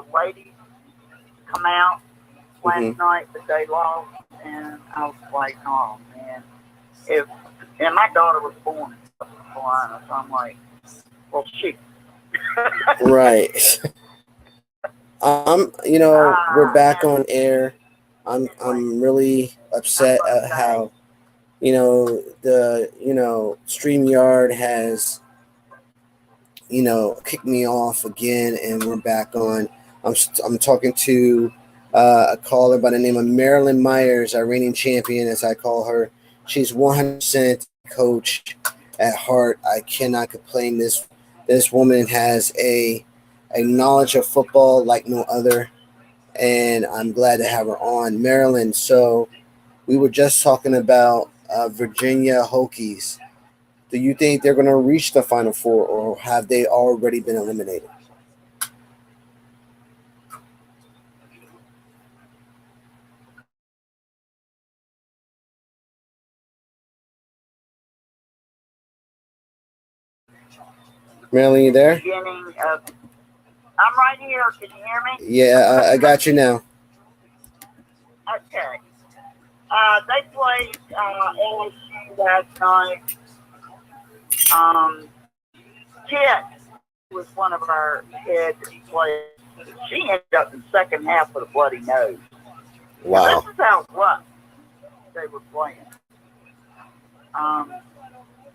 the ladies come out last Mhm. night, but they lost, and I was like, oh man, if and my daughter was born in South Carolina, so I'm like, well, shoot. Right. We're back And on air. anyway, I'm really I'm upset gonna at say, how, StreamYard has, kicked me off again, and we're back on. I'm talking to a caller by the name of Marilyn Myers, our reigning champion, as I call her. She's 100% coach at heart. I cannot complain. This woman has a knowledge of football like no other, and I'm glad to have her on. Marilyn, so we were just talking about Virginia Hokies. Do you think they're going to reach the Final Four, or have they already been eliminated? Marilyn, you there? beginning of, I'm right here. Can you hear me? Yeah, I got you now. Okay. They played LSU last night. Um, Kit was one of our head players. She ended up in the second half with a bloody nose. Now, Wow. this is how rough they were playing. Um,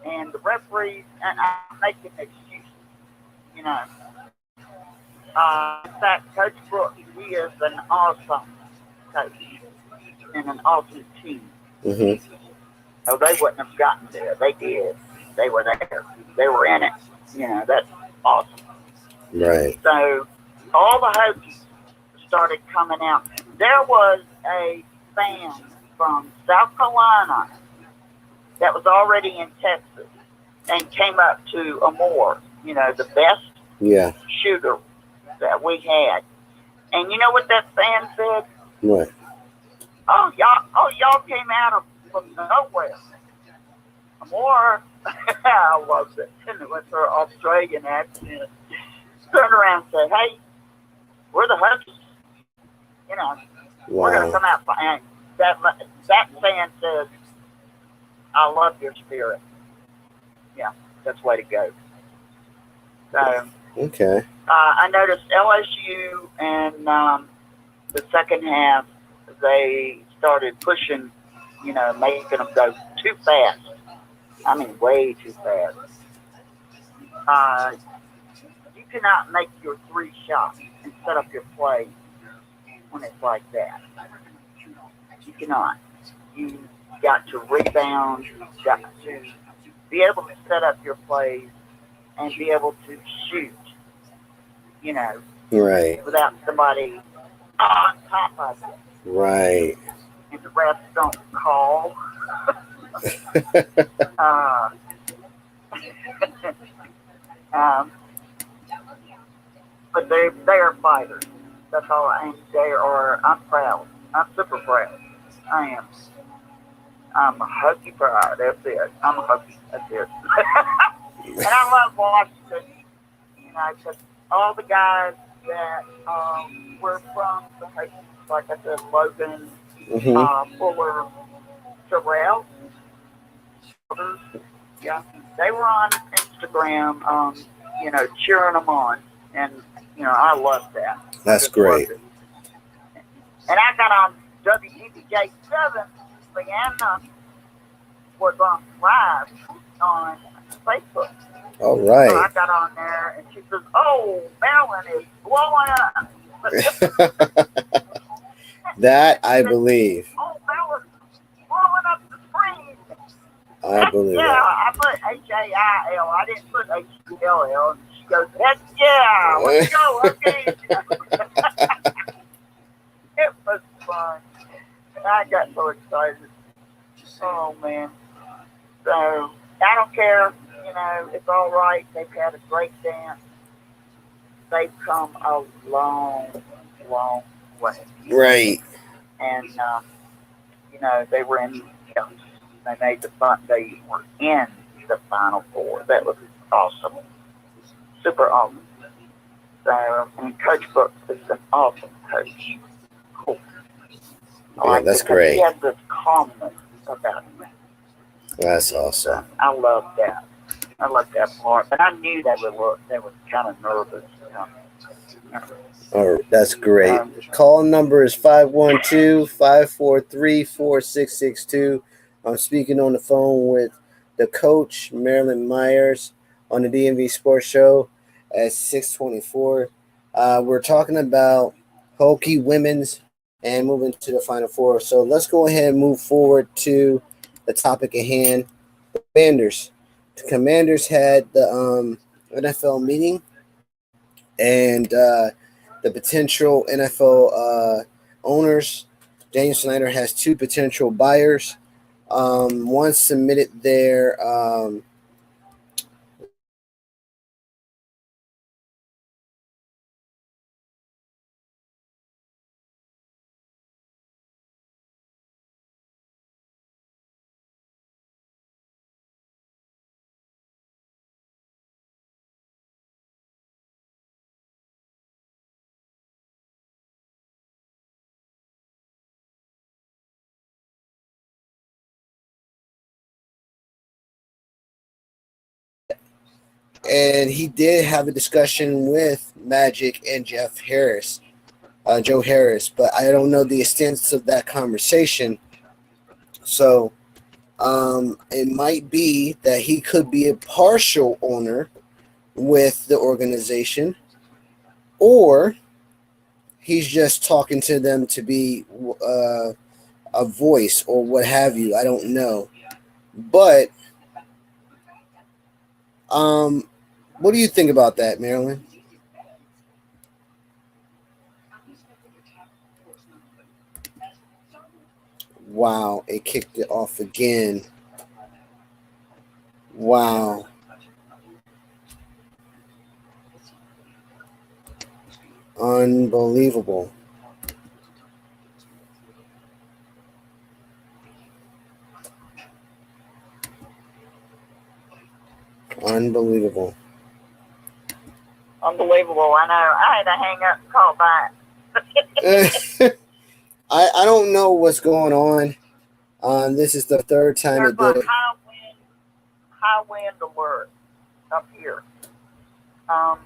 and the referees, and I'm making excuses, you know. In fact, Coach Brooks, he is an awesome coach and an awesome team. Hmm. Oh, they wouldn't have gotten there. They did. They were there. They were in it. You know, that's awesome. Right. So all the Hokies started coming out. There was a fan from South Carolina that was already in Texas and came up to Amore, you know, the best Yeah. shooter that we had. And you know what that fan said? What? Y'all came out of from nowhere. Amore, I loved it. And it was her Australian accent. Turned around and said, hey, we're the Hokies. You know, we're going to Wow. come out. And that fan said, I love your spirit. Yeah, that's the way to go. So, Okay. I noticed LSU and the second half, they started pushing, you know, making them go too fast. I mean, way too fast. You cannot make your three shots and set up your play when it's like that. You cannot. You got to rebound. You got to be able to set up your plays and be able to shoot, you know, Right. without somebody on top of you. Right. And the refs don't call. uh, um, but they are fighters. That's all. And they are. I'm proud. I'm super proud. I am. I'm a Husky pride. That's it. I'm a Husky. That's it. And I love Washington. You know, because all the guys that were from the Huskies, like I said, Logan, Hmm. Fuller, Terrell, yeah, they were on Instagram, you know, cheering them on, and you know, I love that. That's great. It. And I got on WGBJ7. Leanna was on live on Facebook. All So I right. got on there, and she says, "Oh, Maryland is blowing up." That I believe. Oh, Maryland's blowing up the screen. I believe Yeah, that. I put HAIL. I didn't put HLL. And she goes, heck yeah, let's go. Okay. It was fun. I got so excited. Oh, man. So, I don't care. You know, it's all right. They've had a great dance. They've come a long, long way. Right. And, you know, they were in, they made the fun. They were in the Final Four. That was awesome. Super awesome. So, and Coach Brooks is an awesome coach. Cool. I Yeah, like that's because great. he has this calmness about him. That's awesome. I love that. I love that part. But I knew they were kind of nervous. Oh, that's great. Call number is 512-543-4662. I'm speaking on the phone with the coach, Marilyn Myers, on the Dmv Sports Show at 624. We're talking about Hokie women's and moving to the Final Four. So let's go ahead and move forward to the topic at hand. The Commanders. The Commanders had the NFL meeting, and the potential NFL owners. Daniel Snyder has two potential buyers. One submitted their and he did have a discussion with Magic and Joe Harris, but I don't know the extent of that conversation. So it might be that he could be a partial owner with the organization, or he's just talking to them to be a voice or what have you. I don't know. But what do you think about that, Marilyn? Wow, it kicked it off again. Wow. Unbelievable. Unbelievable. Unbelievable. I know. I had to hang up and call back. I don't know what's going on. This is the third time There's it did a it. high wind alert up here. Well,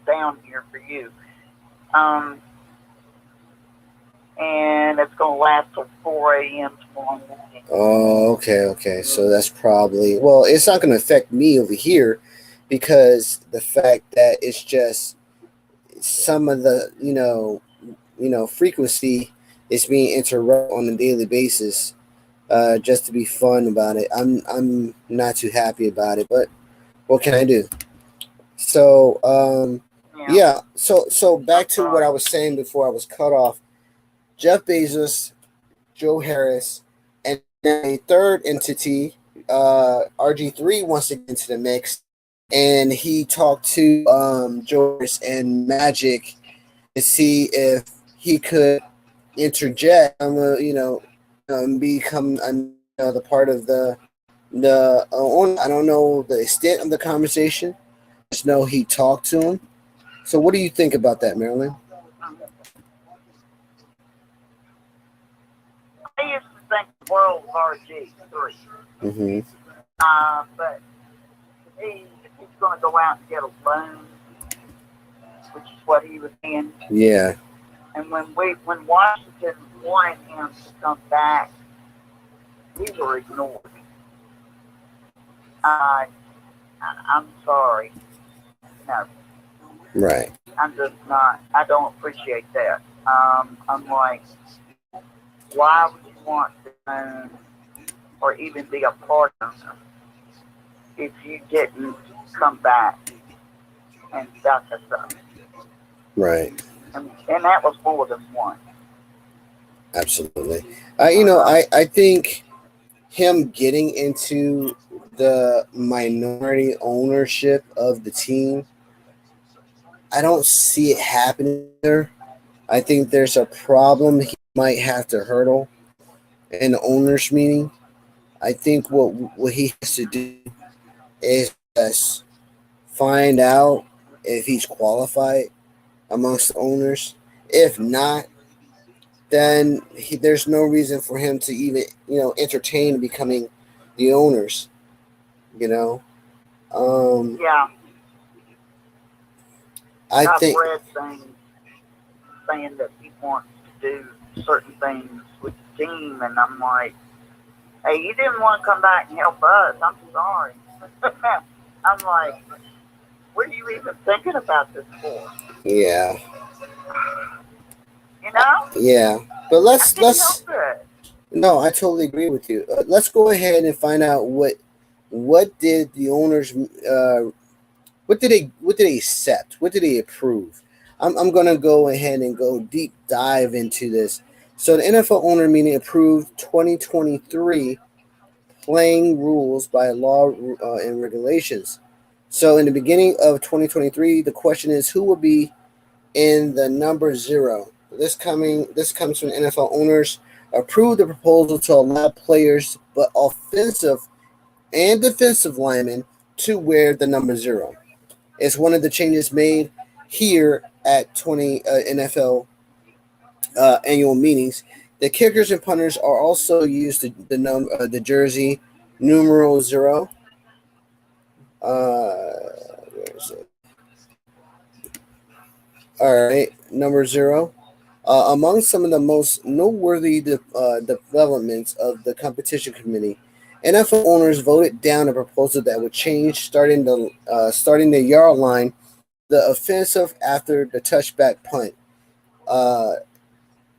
down here for you. And it's going to last till 4 a.m. tomorrow morning. Oh, okay. So that's probably, well, it's not going to affect me over here because the fact that it's just some of the, frequency is being interrupted on a daily basis, just to be fun about it. I'm not too happy about it, but what can I do? So, yeah. So back to what I was saying before I was cut off. Jeff Bezos, Joe Harris, and a third entity, RG3, wants to get into the mix, and he talked to Joe Harris and Magic to see if he could interject. Become the part of the owner. I don't know the extent of the conversation. Just know he talked to him. So, what do you think about that, Marilyn? I used to think the world was RG3. Mm-hmm. But he's going to go out and get a loan, which is what he was saying. Yeah. And when Washington wanted him to come back, we were ignored. I'm sorry. No. Right. I'm just not. I don't appreciate that. I'm like, why would you want to own or even be a part owner if you didn't come back and back us up? Right. And that was more than one. Absolutely. I think him getting into the minority ownership of the team, I don't see it happening there. I think there's a problem he might have to hurdle in the owners meeting. I think what he has to do is just find out if he's qualified amongst the owners. If not, then there's no reason for him to even, entertain becoming the owners. Yeah, I I've think, read things saying that he wants to do certain things with the team, and I'm like, hey, you didn't want to come back and help us. I'm sorry. I'm like, what are you even thinking about this for? yeah, You know? yeah. But I can't help it. no, I totally agree with you. Let's go ahead and find out what did the owners, what did they accept? What did they approve? I'm gonna go ahead and go deep dive into this. So the NFL owner meeting approved 2023 playing rules by law and regulations. So in the beginning of 2023, the question is who will be in the number 0. This comes from NFL owners approved the proposal to allow players, but offensive and defensive linemen, to wear the number 0. It's one of the changes made here at 20 NFL annual meetings. The kickers and punters are also used the jersey numeral 0. Where is it? All right, number 0. Among some of the most noteworthy developments of the competition committee, NFL owners voted down a proposal that would change starting the yard line, the offensive after the touchback punt.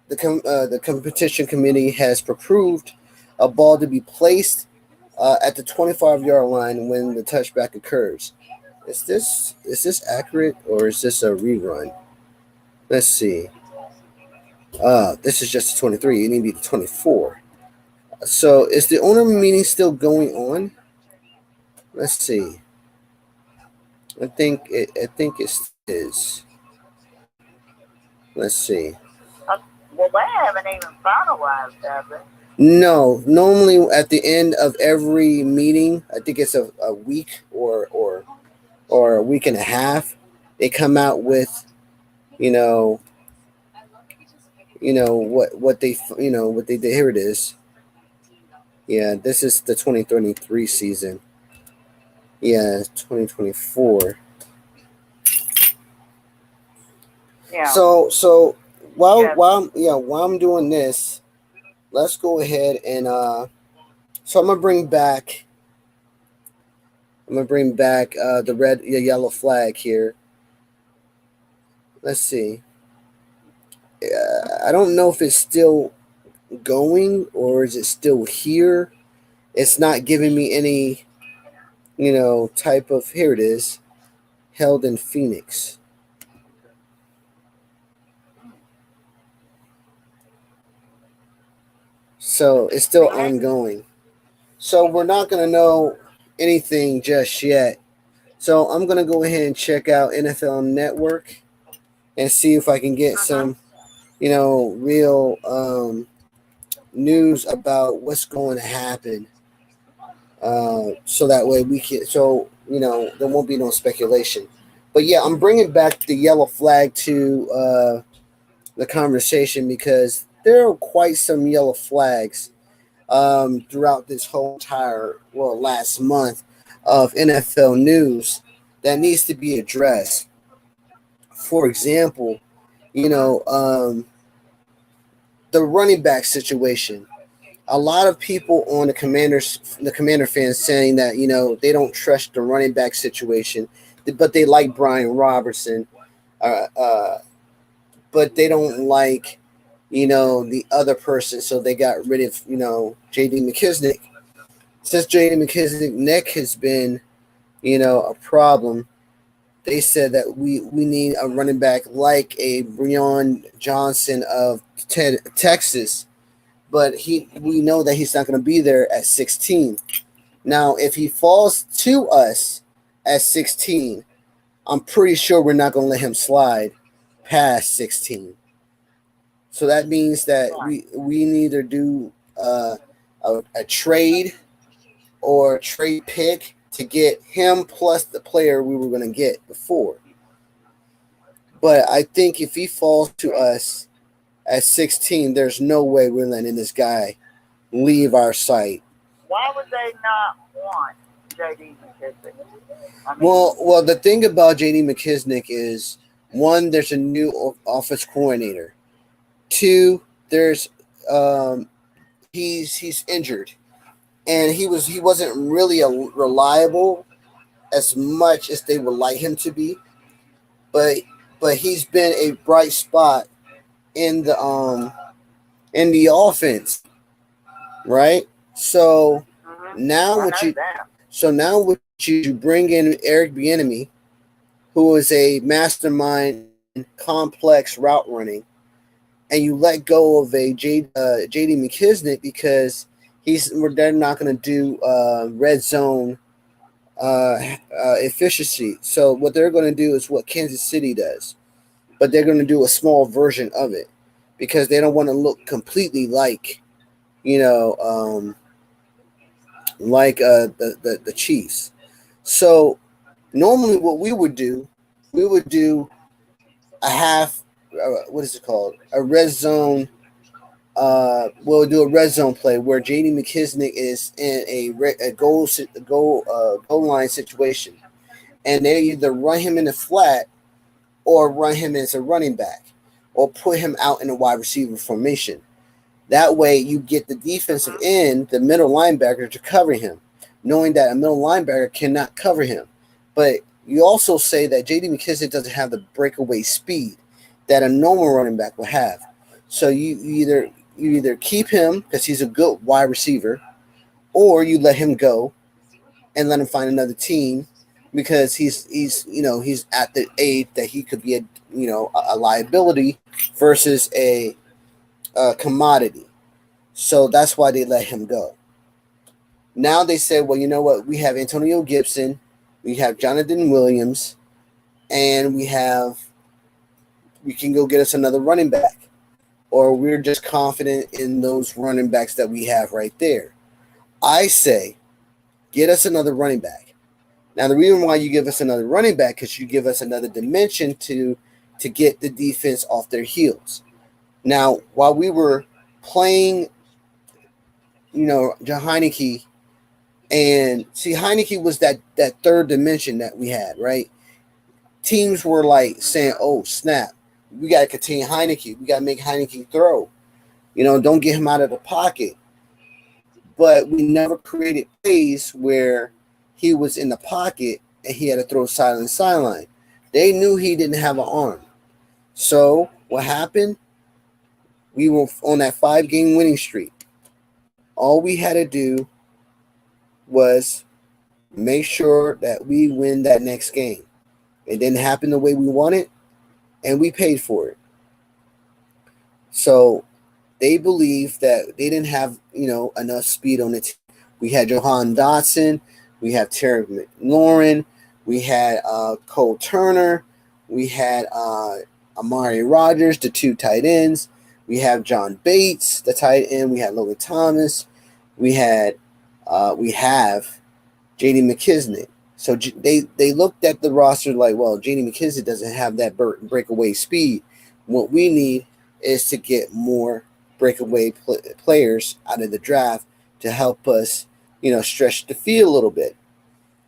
The competition committee has approved a ball to be placed at the 25-yard line when the touchback occurs. Is this accurate or is this a rerun? Let's see. This is just the 23. It need to be the 24. So is the owner meeting still going on? Let's see. I think it is. Let's see. Well, they haven't even finalized, have they? No, normally at the end of every meeting, I think it's a week or a week and a half, they come out with, what they did. Here it is. Yeah, this is the 2023 season. Yeah, 2024. Yeah. So while I'm doing this, let's go ahead and so I'm gonna bring back the yellow flag here. Let's see. I don't know if it's still going or is it still here. It's not giving me any, type of. Here it is. Held in Phoenix. So it's still ongoing. So we're not going to know anything just yet. So I'm going to go ahead and check out NFL Network and see if I can get some, real news about what's going to happen. So that way there won't be no speculation. But yeah, I'm bringing back the yellow flag to the conversation because there are quite some yellow flags throughout this whole last month of NFL news that needs to be addressed. For example, the running back situation. A lot of people on the Commander fans saying that they don't trust the running back situation, but they like Brian Robertson, but they don't like the other person, so they got rid of J.D. McKissick. Since J.D. McKissick neck has been a problem, they said that we need a running back like a Breon Johnson of Texas. But we know that he's not going to be there at 16. Now, if he falls to us at 16, I'm pretty sure we're not going to let him slide past 16. So that means that we either do a trade or a trade pick to get him plus the player we were going to get before. But I think if he falls to us at 16, there's no way we're letting this guy leave our site. Why would they not want J.D. McKissick? I mean, Well, the thing about J.D. McKissick is, one, there's a new office coordinator. Two, there's he's injured, and he wasn't really reliable as much as they would like him to be, but he's been a bright spot in the offense, right? So now what you bring in Eric Bieniemy, who is a mastermind in complex route running, and you let go of a J.D. McKissick because they're not going to do red zone efficiency. So what they're going to do is what Kansas City does, but they're going to do a small version of it because they don't want to look completely like, the Chiefs. So normally what we would do a half, what is it called? A red zone. We'll do a red zone play where J.D. McKissick is in a goal line situation, and they either run him in the flat or run him as a running back, or put him out in a wide receiver formation. That way, you get the defensive end, the middle linebacker, to cover him, knowing that a middle linebacker cannot cover him. But you also say that J.D. McKissick doesn't have the breakaway speed that a normal running back will have. So you either keep him because he's a good wide receiver, or you let him go and let him find another team because he's at the age that he could be a liability versus a commodity. So that's why they let him go. Now they said, well, you know what? We have Antonio Gibson, we have Jonathan Williams, and we can go get us another running back. Or we're just confident in those running backs that we have right there. I say, get us another running back. Now, the reason why you give us another running back is you give us another dimension to get the defense off their heels. Now, while we were playing, Heineke, and see, Heineke was that third dimension that we had, right? Teams were like saying, oh, snap. We got to contain Heineke. We got to make Heineke throw. Don't get him out of the pocket. But we never created plays where he was in the pocket and he had to throw sideline. They knew he didn't have an arm. So what happened? We were on that 5-game winning streak. All we had to do was make sure that we win that next game. It didn't happen the way we wanted, and we paid for it. So they believe that they didn't have, enough speed on the team. We had Johan Dotson, we have Terry McLaurin, we had Cole Turner, we had Amari Rogers, the 2 tight ends. We have John Bates, the tight end. We had Logan Thomas. We have J.D. McKissick. So they looked at the roster like, well, J.D. McKissick doesn't have that breakaway speed. What we need is to get more breakaway players out of the draft to help us, stretch the field a little bit.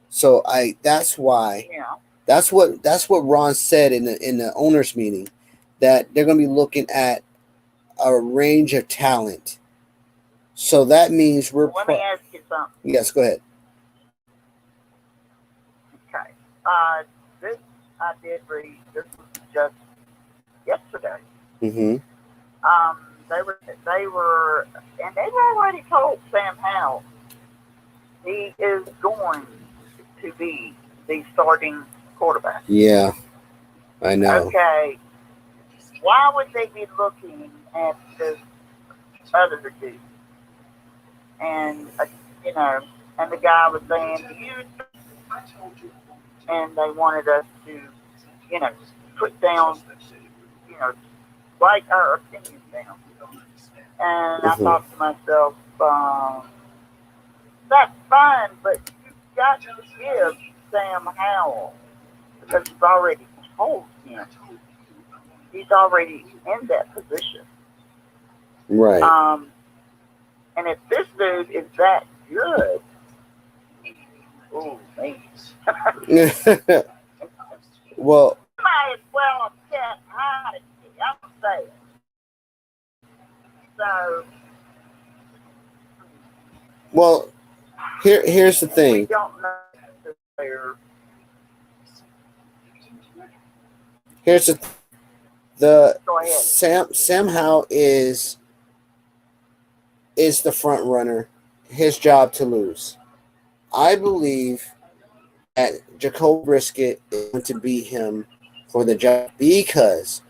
So that's why. Yeah. That's what Ron said in the owners meeting, that they're going to be looking at a range of talent. So that means we're. Let me ask you something. Yes, go ahead. Okay. This I did read. This was just yesterday. Mm-hmm. They were, and they've already told Sam Howell he is going to be the starting quarterback. Yeah, I know. Okay. Why would they be looking at this other dude? And and the guy was saying, and they wanted us to, put down, write our opinions down. And I thought to myself, that's fine, but you've got to give Sam Howell, because you've already told him He's already in that position. Right. And if this dude is that good, ooh, man. Well, Might as well have kept hiding. I'm saying. So. Well, here's the thing. We don't know if they're. Here's the Go ahead. Sam Howell is the front runner. His job to lose. I believe that Jacoby Brisket is going to beat him for the job because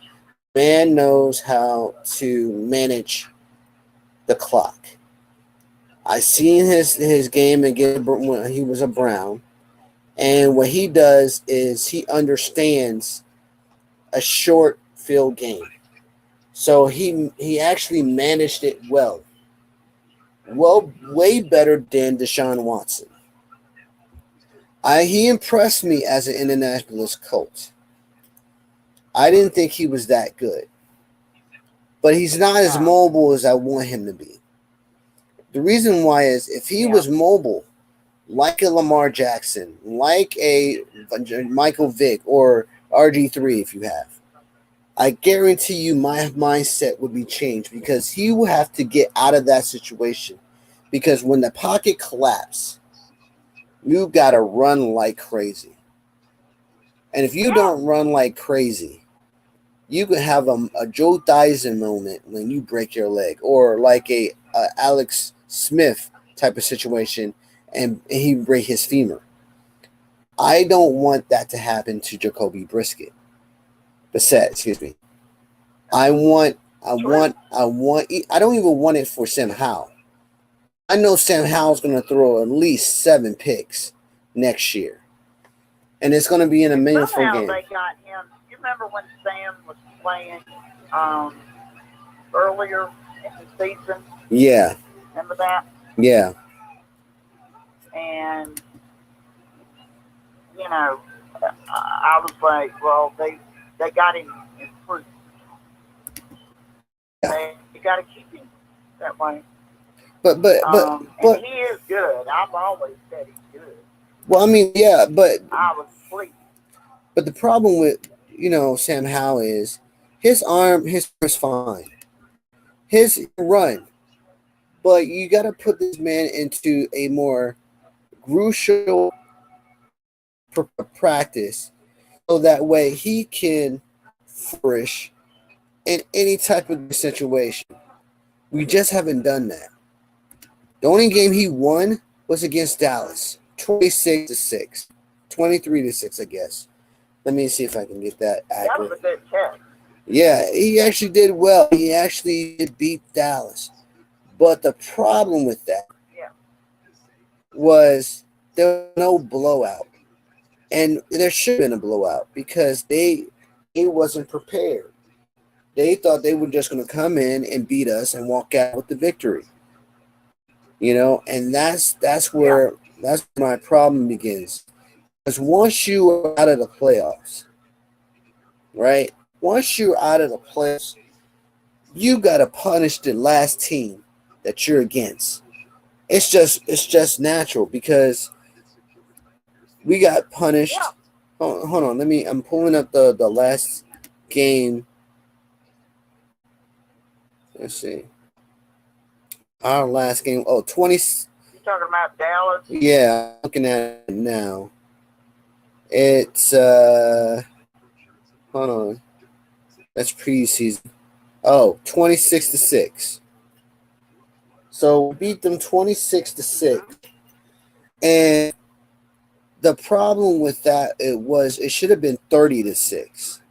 man knows how to manage the clock. I seen his game again when he was a Brown, and what he does is he understands a short field game. So he actually managed it well. Well, way better than Deshaun Watson. He impressed me as an Indianapolis Colt. I didn't think he was that good. But he's not as mobile as I want him to be. The reason why is if he was mobile, like a Lamar Jackson, like a Michael Vick or RG3 if you have, I guarantee you my mindset would be changed because he will have to get out of that situation. Because when the pocket collapses, you got to run like crazy. And if you don't run like crazy, you could have a Joe Theismann moment when you break your leg or like a Alex Smith type of situation and he break his femur. I don't want that to happen to Jacoby Brisket. Bissett, excuse me. I don't even want it for Sam Howell. I know Sam Howell's going to throw at least 7 picks next year. And it's going to be in a meaningful game. They got him. You remember when Sam was playing earlier in the season? Yeah. Remember that? Yeah. And, I was like, well, they got him improved. Yeah. They got to keep him that way. But and he is good. I've always said he's good. Well, I mean, yeah, but I was pleased. But the problem with Sam Howell is his arm is fine, his run, but you got to put this man into a more crucial practice so that way he can flourish in any type of situation. We just haven't done that. The only game he won was against Dallas, 26-6, 23-6, I guess. Let me see if I can get that accurate. That was a good test. Yeah, he actually did well. He actually did beat Dallas. But the problem with that was there was no blowout. And there should have been a blowout because he wasn't prepared. They thought they were just going to come in and beat us and walk out with the victory. And that's where my problem begins. Because once you are out of the playoffs, right? Once you're out of the playoffs, you got to punish the last team that you're against. It's just natural because we got punished. Yeah. Hold on. I'm pulling up the last game. Let's see. Our last game. Oh, 20. You talking about Dallas? Yeah, I'm looking at it now. It's hold on. That's preseason. Oh, 26-6. So we beat them 26-6. And the problem with that it should have been 30-6.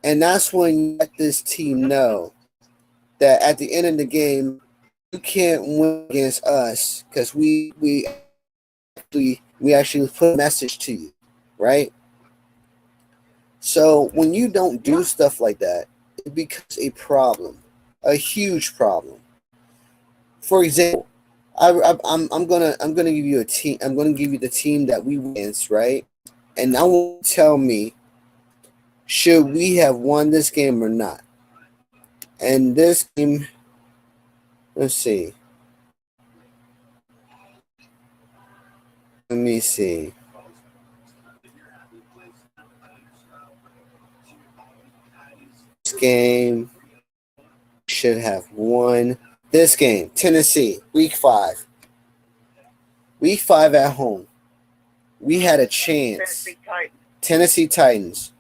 And that's when you let this team know that at the end of the game, you can't win against us because we actually put a message to you, right? So when you don't do stuff like that, it becomes a problem, a huge problem. For example, I'm gonna give you a team. I'm gonna give you the team that we win against, right? And now tell me Should we have won this game or not? And this game, let's see. Let me see. This game should have won. This game, Tennessee, week 5. Week 5 at home. We had a chance. Tennessee Titans.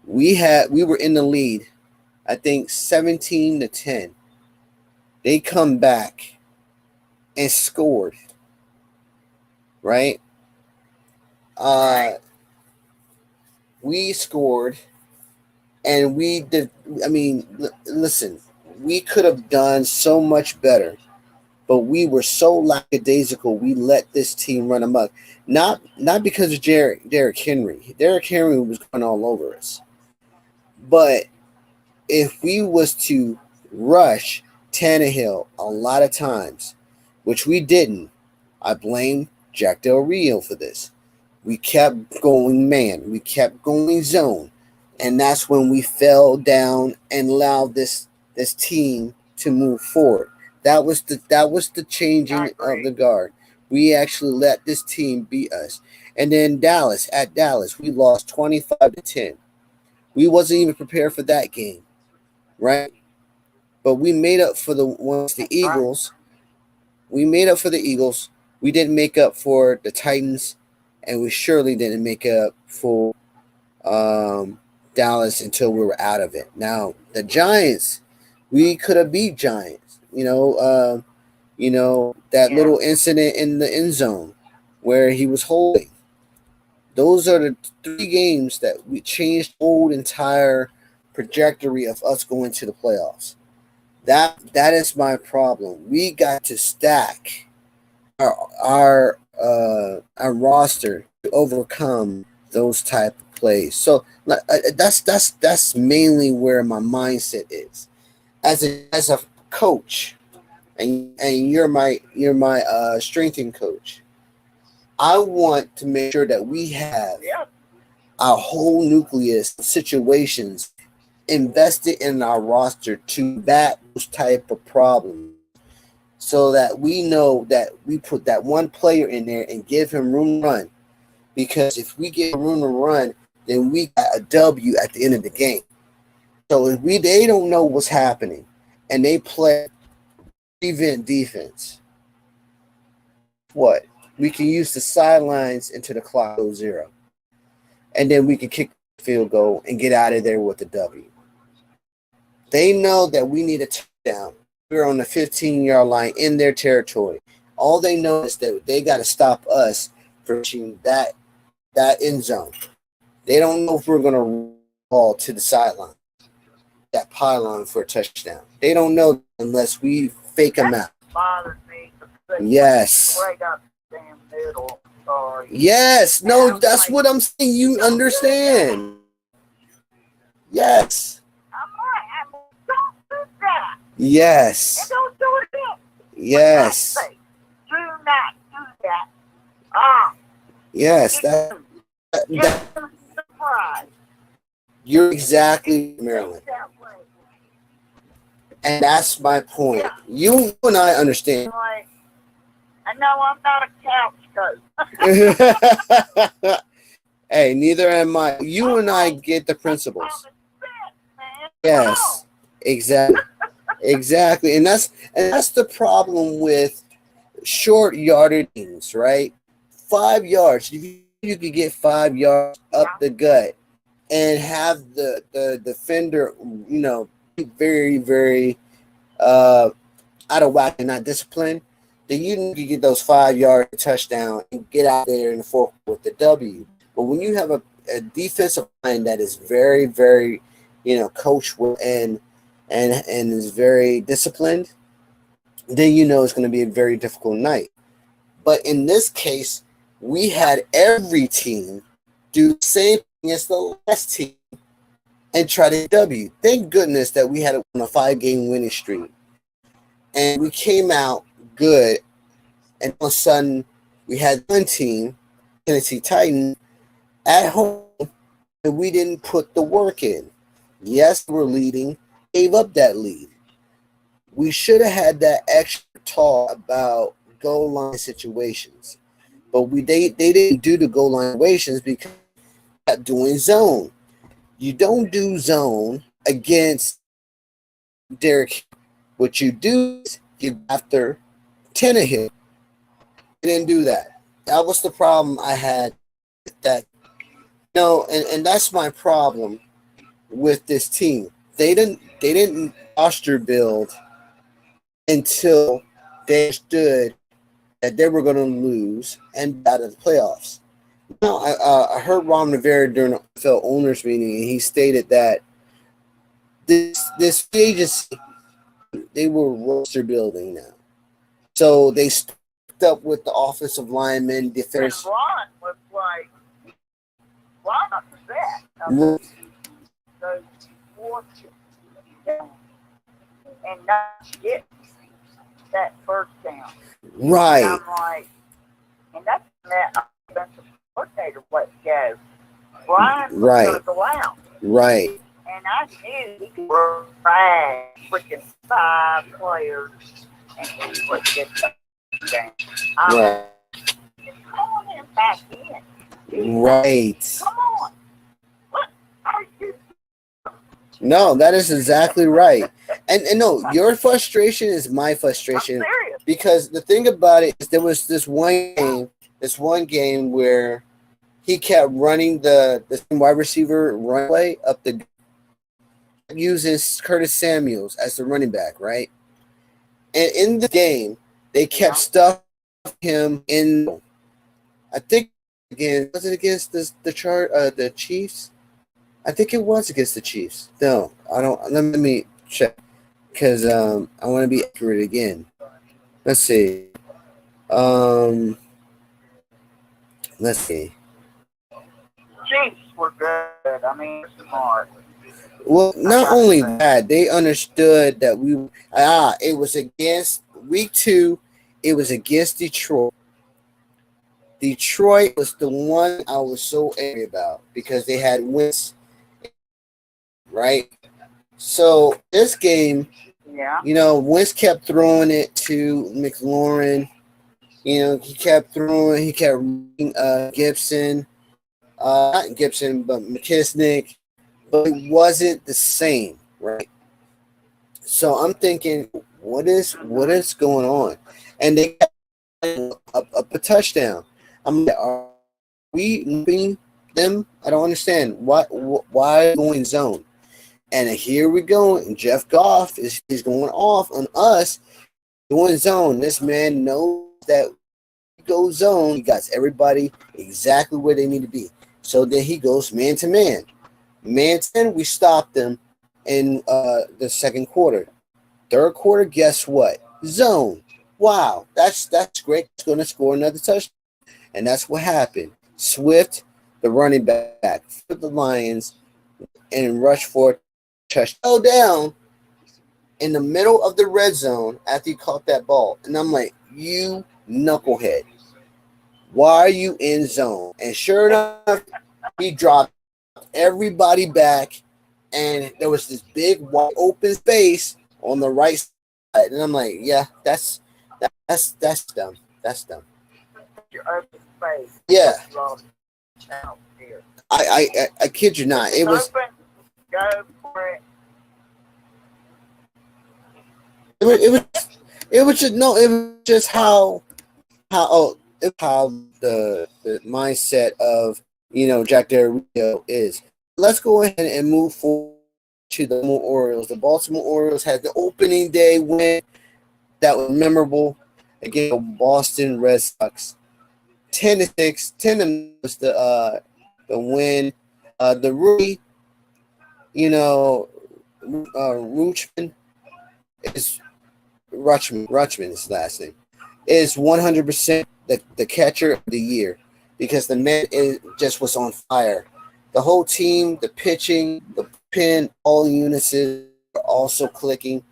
We were in the lead, I think 17-10. They come back and scored. Right? We scored, and we did. I mean, listen, we could have done so much better, but we were so lackadaisical. We let this team run amok. Not because of Derrick Henry. Derrick Henry was going all over us. But if we was to rush Tannehill a lot of times, which we didn't, I blame Jack Del Rio for this. We kept going man. We kept going zone. And that's when we fell down and allowed this team to move forward. That was the changing of the guard. We actually let this team beat us. And then at Dallas, we lost 25-10. We wasn't even prepared for that game, right? But we made up for the Eagles. We made up for the Eagles. We didn't make up for the Titans, and we surely didn't make up for Dallas until we were out of it. Now, the Giants, we could have beat Giants. That little incident in the end zone where he was holding. Those are the 3 games that we changed the whole entire trajectory of us going to the playoffs. That is my problem. We got to stack our roster to overcome those type of plays. So that's mainly where my mindset is. As a coach, and you're my strengthening coach. I want to make sure that we have our whole nucleus of situations invested in our roster to bat those type of problems, so that we know that we put that one player in there and give him room to run. Because if we give room to run, then we got a W at the end of the game. So if they don't know what's happening and they play prevent defense, what? We can use the sidelines into the clock 0, and then we can kick the field goal and get out of there with a W. They know that we need a touchdown. We're on the 15-yard line in their territory. All they know is that they got to stop us from reaching that end zone. They don't know if we're going to run the ball to the sideline, that pylon for a touchdown. They don't know unless we fake them out. Yes. Yes. No, that's what I'm saying. You understand. Yes. Yes. Don't do it again. Yes. Do not do that. Yes. That surprise. You're exactly Maryland. And that's my point. Yeah. You and I understand. I know I'm not a couch coach. Hey, neither am I. You and I get the principles. Yes, exactly. Exactly. And that's the problem with short yardage teams, right? 5 yards. You could get 5 yards up the gut and have the defender, very, very out of whack and not disciplined, then you need to get those 5 yard touchdown and get out there in the fourth with the W. But when you have a defensive line that is very, very, coached and is very disciplined, then it's going to be a very difficult night. But in this case, we had every team do the same thing as the last team and try to W. Thank goodness that we had on a 5-game winning streak. And we came out good. And all of a sudden, we had one team, Tennessee Titans, at home and we didn't put the work in. Yes, we're leading, gave up that lead. We should have had that extra talk about goal line situations, but they didn't do the goal line situations because they kept doing zone. You don't do zone against Derek. What you do is you go after Tannehill. They didn't do that. That was the problem I had with that. No, and that's my problem with this team. They didn't roster build until they understood that they were going to lose and be out of the playoffs. Now, I heard Ron Rivera during the NFL owners meeting, and he stated that this agency, they were roster building now. So they stepped up with the offensive linemen, defense. And Ron was like, Ron upset of those fortunes and not get that first down. Right. And I'm like, and that's that offensive coordinator what goes. Brian was going to go out. Right. And I knew he could ride freaking 5 players and he would get the game. Right. Calling him back in. Right. Come on. What are you? No, that is exactly right. And no, your frustration is my frustration. I'm serious. Because the thing about it is there was this one game where he kept running the wide receiver runway up the using Curtis Samuels as the running back, right? And in the game, they kept stuffing him in. I think again, was it against the Chiefs? I think it was against the Chiefs. No, I don't. Let me check because I want to be accurate again. Let's see. Let's see. Chiefs were good. I mean, smart. Well, not only that, they understood that it was against week 2. It was against Detroit. Detroit was the one I was so angry about because they had wins, right? So this game, Wentz kept throwing it to McLaurin. He kept throwing. He kept Gibson, not Gibson, but McKissick. But it wasn't the same, right? So I'm thinking, what is going on? And they got a touchdown. I'm like, are we moving them? I don't understand. Why going zone? And here we go. And Jeff Goff is going off on us doing zone. This man knows that he goes zone. He got everybody exactly where they need to be. So then he goes man to man. Man, we stopped them in the second quarter. Third quarter, guess what? Zone. Wow, that's great. It's going to score another touchdown. And that's what happened. Swift, the running back, for the Lions, and rush for touchdown down in the middle of the red zone after he caught that ball. And I'm like, you knucklehead. Why are you in zone? And sure enough, he dropped everybody back, and there was this big wide open space on the right side, and I'm like, yeah, that's dumb. That's dumb. Your open space. Yeah. I kid you not. It was. Open, go for it. It was just how the mindset of Jack Del Rio is. Let's go ahead and move forward to the Orioles. The Baltimore Orioles had the opening day win that was memorable against the Boston Red Sox. 10-6. 10 was the win. The rookie, Rutschman is Rutschman is his last name, is 100% the catcher of the year because the man just was on fire. The whole team, the pitching, the pen, all units are also clicking.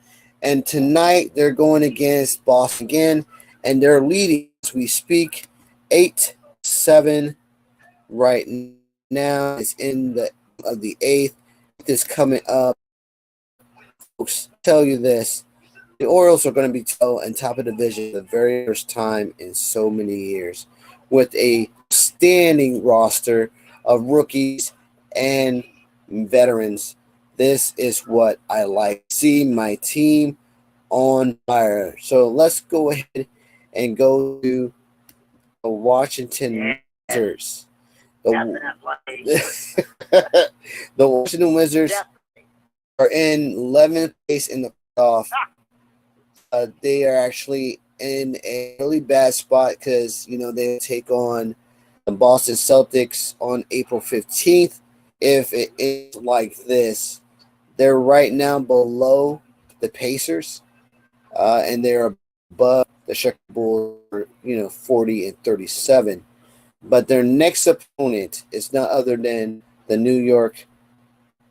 And tonight they're going against Boston again, and they're leading as we speak 8-7 right now. It's in the of the 8th is coming up. Folks, tell you this. The Orioles are going to be on top of the division for the very first time in so many years with a standing roster of rookies and veterans. This is what I like. See my team on fire. So let's go ahead and go to the Washington Wizards. The Washington Wizards are in 11th place in the playoff. They are actually in a really bad spot because, they take on the Boston Celtics on April 15th. If it is like this, they're right now below the Pacers, and they're above the Chicago Bulls, 40 and 37. But their next opponent is none other than the New York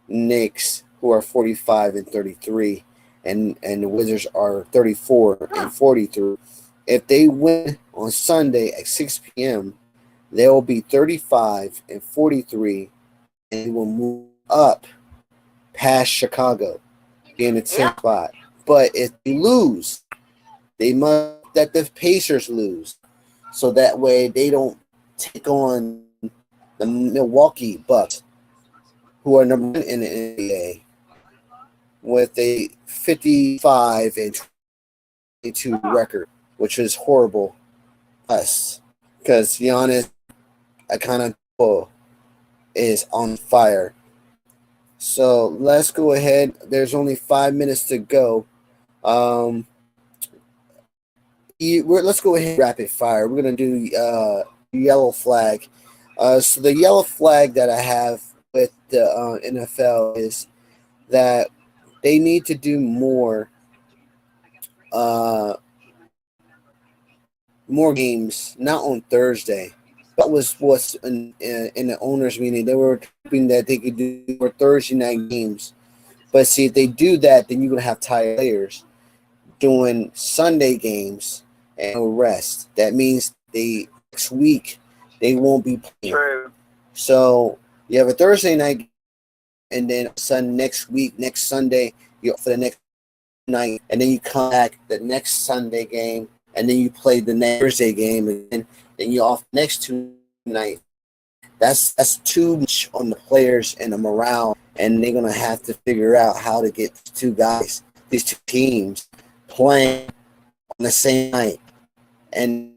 Knicks, who are 45 and 33. And the Wizards are 34 and 43. If they win on Sunday at 6 p.m., they will be 35 and 43, and they will move up past Chicago in the 10th spot. But if they lose, they must let the Pacers lose, so that way they don't take on the Milwaukee Bucks, who are number 1 in the NBA, with a 55 and 22 record, which is horrible. Us, because Giannis Antetokounmpo is on fire. So let's go ahead. There's only 5 minutes to go. Let's go ahead and rapid fire. We're gonna do yellow flag. So the yellow flag that I have with the NFL is that they need to do more games, not on Thursday. That was what's in the owners' meeting. They were hoping that they could do more Thursday night games. But see, if they do that, then you're going to have tired players doing Sunday games and no rest. That means next week they won't be playing. True. So you have a Thursday night, and then next Sunday, you're for the next night, and then you come back the next Sunday game, and then you play the next Thursday game, and then you're off next 2 nights. That's too much on the players and the morale, and they're gonna have to figure out how to get these two teams playing on the same night. And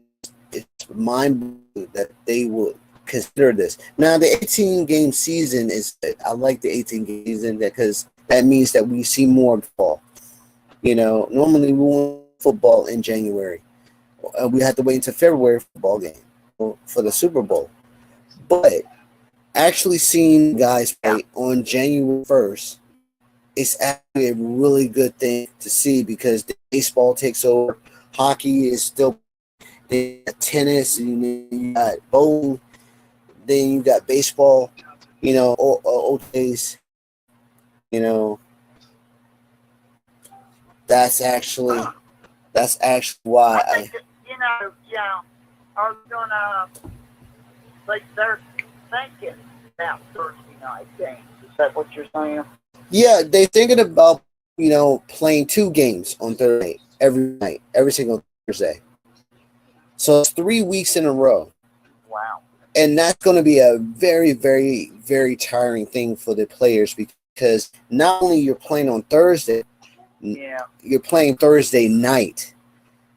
it's mind-blowing that they would consider this. Now, the 18-game season I like the 18-game season because that means that we see more football. Normally we want football in January. We have to wait until February for football game for the Super Bowl. But actually seeing guys play on January 1st is actually a really good thing to see because the baseball takes over. Hockey is still tennis, and you got bowling, then you got baseball, old days, that's actually why I think are gonna they're thinking about Thursday night games. Is that what you're saying? Yeah, they're thinking about playing 2 games on Thursday every single Thursday. So it's 3 weeks in a row. Wow. And that's going to be a very, very, very tiring thing for the players because not only you're playing on Thursday, you're playing Thursday night.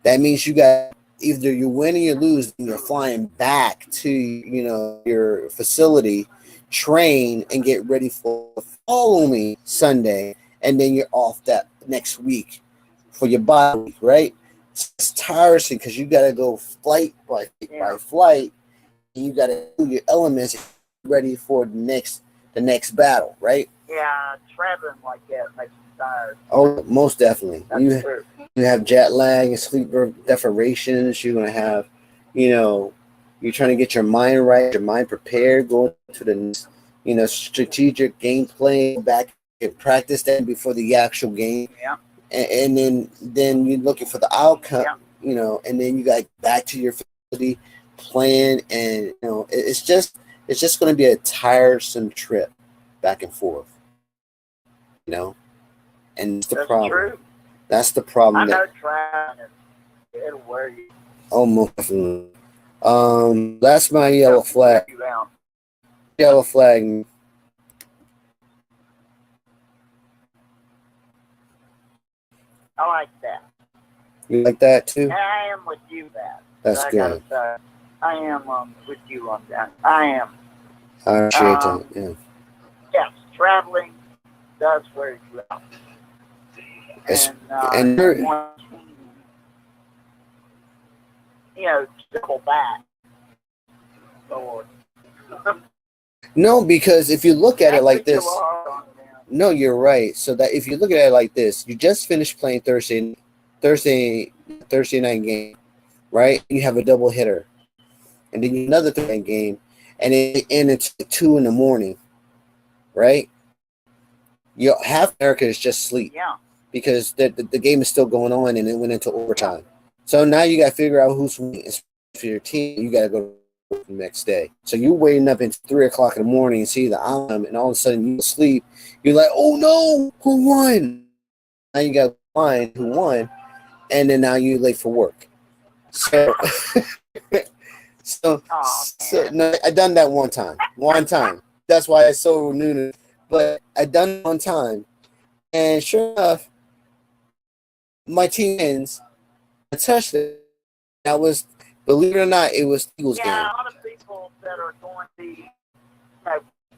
That means you got either you win or you lose, and you're flying back to your facility, train, and get ready for the following Sunday, and then you're off that next week for your bye week, right? It's tiresome because you got to go flight by flight, and you got to do your elements ready for the next battle, right? Yeah, traveling like that makes you tired. Oh, most definitely. That's true. You have jet lag and sleep deprivations. You're gonna have, you're trying to get your mind right, your mind prepared, going to the strategic game plan, back and practice that before the actual game. Yeah. And then you're looking for the outcome, and then you got back to your facility, plan, and it's just going to be a tiresome trip. back and forth. You know, and it's the That's problem. true. That's the problem. I know traveling it'll wear you. Almost definitely. That's my yellow flag. You out. Yellow flag. I like that. You like that too? And I am with you, that. That's I good. gotta say, I am with you on that. I am. I appreciate that. Yeah. Yes, traveling does wear you out. And once double back. Lord. No, because if you look at it like this, no, you're right. So that if you look at it like this, you just finished playing Thursday night game, right? You have a double hitter, and then you another Thursday night game, and it's 2 a.m, right? Half America is just sleep, because the game is still going on, and it went into overtime. So now you got to figure out who's winning for your team. You got to go the next day. So you're waiting up until 3 o'clock in the morning and see the outcome, and all of a sudden you sleep. You're like, oh no, who won? Now you got to find who won, and then now you're late for work. So, so no, I done that one time. That's why it's so new. But I done it one time, and sure enough, my team wins. I touched it. That was, believe it or not, it was Eagles game. Yeah, a lot of people that are going to be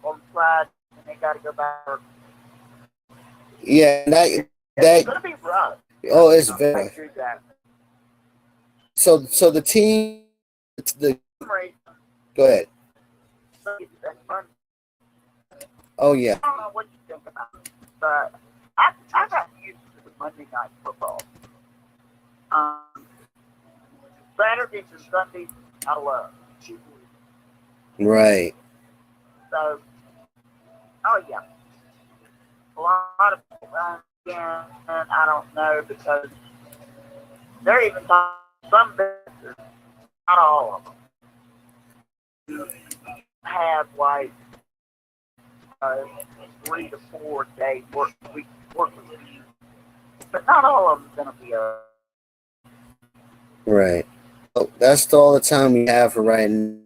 on Friday and they got to go back. Yeah, it's going to be rough. Oh, it's very. So the team, go ahead. Oh yeah. I don't know what you think about it, but I got used to the Monday night football. Saturdays and Sundays, I love. Right. So, oh yeah. A lot of people, again, and I don't know, because they're even talking some businesses, not all of them, who have like 3 to 4 day work week. But not all of them's going to be right. Well, that's all the time we have for right now.